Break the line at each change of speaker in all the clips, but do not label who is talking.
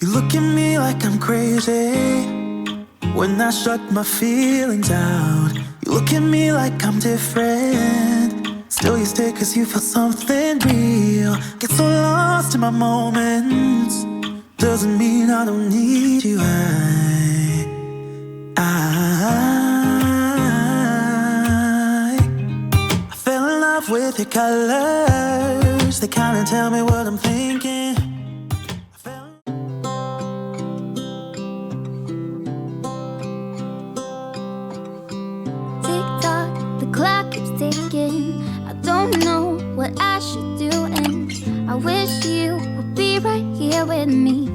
You look at me like I'm crazy when I shut my feelings out. You look at me like I'm different, still you stay cause you feel something real. Get so lost in my moments, doesn't mean I don't need you. I fell in love with your colors, they kinda tell me what I'm thinking.
Tick-tock, the clock keeps ticking. I don't know what I should do, and I wish you would be right here with me.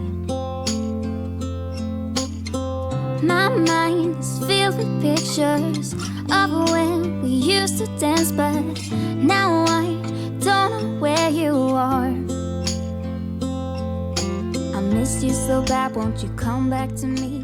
My mind is filled with pictures of when we used to dance, but now I don't know where you are. I missed you so bad, won't you come back to me?